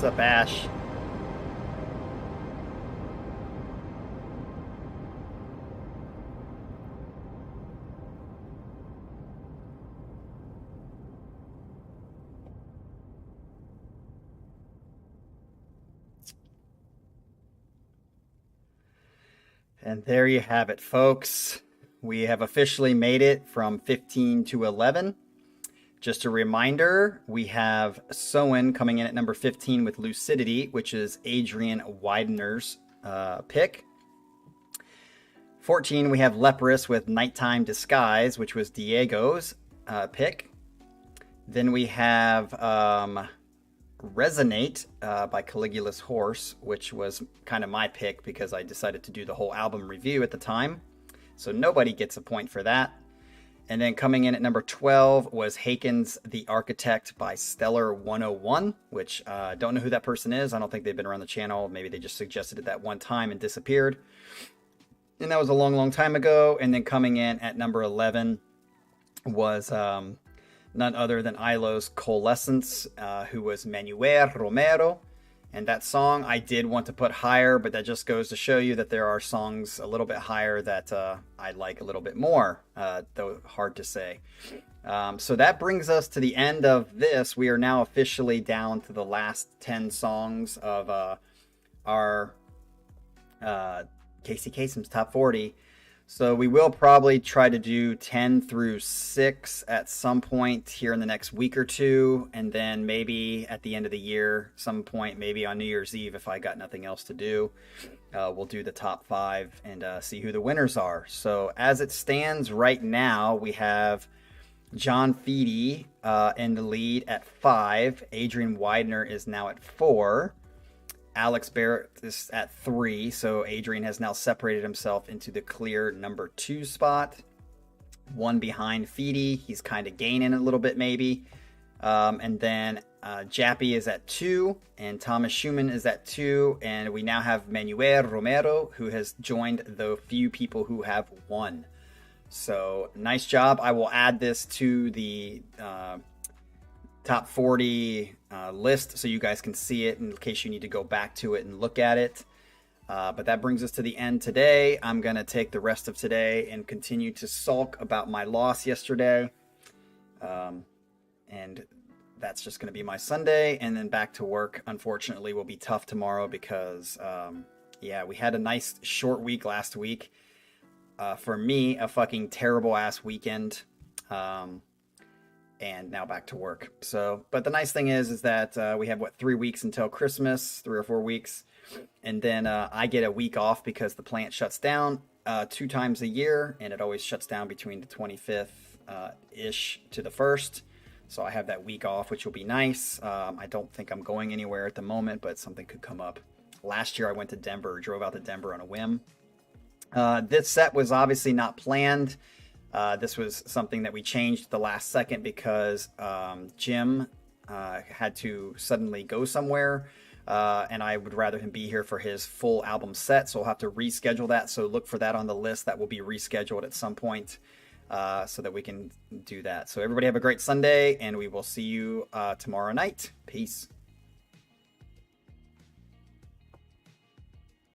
What's up, Ash? And there you have it, folks. We have officially made it from 15 to 11. Just a reminder, we have Soen coming in at number 15 with Lucidity, which is Adrian Widener's pick. 14, we have Leprous with Nighttime Disguise, which was Diego's pick. Then we have Resonate by Caligula's Horse, which was kind of my pick because I decided to do the whole album review at the time. So nobody gets a point for that. And then coming in at number 12 was Haken's The Architect by Stellar 101, which I don't know who that person is. I don't think they've been around the channel. Maybe they just suggested it that one time and disappeared. And that was a long, long time ago. And then coming in at number 11 was none other than Ilo's Coalescence, who was Manuel Romero. And that song I did want to put higher, but that just goes to show you that there are songs a little bit higher that I like a little bit more, though hard to say. So that brings us to the end of this. We are now officially down to the last 10 songs of our Casey Kasem's Top 40. So we will probably try to do 10 through 6 at some point here in the next week or two. And then maybe at the end of the year, some point, maybe on New Year's Eve, if I got nothing else to do, we'll do the top 5 and see who the winners are. So as it stands right now, we have John Feedy in the lead at 5. Adrian Widener is now at 4. Alex Barrett is at 3, so Adrian has now separated himself into the clear number 2 spot. One behind Feedy. He's kind of gaining a little bit maybe. And then Jappy is at 2, and Thomas Schumann is at 2, and we now have Manuel Romero, who has joined the few people who have won. So nice job. I will add this to the top 40 list so you guys can see it in case you need to go back to it and look at it. But that brings us to the end today. I'm going to take the rest of today and continue to sulk about my loss yesterday. And that's just going to be my Sunday. And then back to work, unfortunately, will be tough tomorrow because, we had a nice short week last week. For me, a fucking terrible ass weekend. And now back to work. So, but the nice thing is that we have 3 weeks until Christmas, 3 or 4 weeks. And then I get a week off because the plant shuts down 2 times a year, and it always shuts down between the 25th ish to the 1st. So I have that week off, which will be nice. I don't think I'm going anywhere at the moment, but something could come up. Last year I went to Denver, drove out to Denver on a whim. This set was obviously not planned. This was something that we changed the last second because Jim had to suddenly go somewhere, and I would rather him be here for his full album set, so we'll have to reschedule that. So look for that on the list. That will be rescheduled at some point so that we can do that. So everybody have a great Sunday, and we will see you tomorrow night. Peace.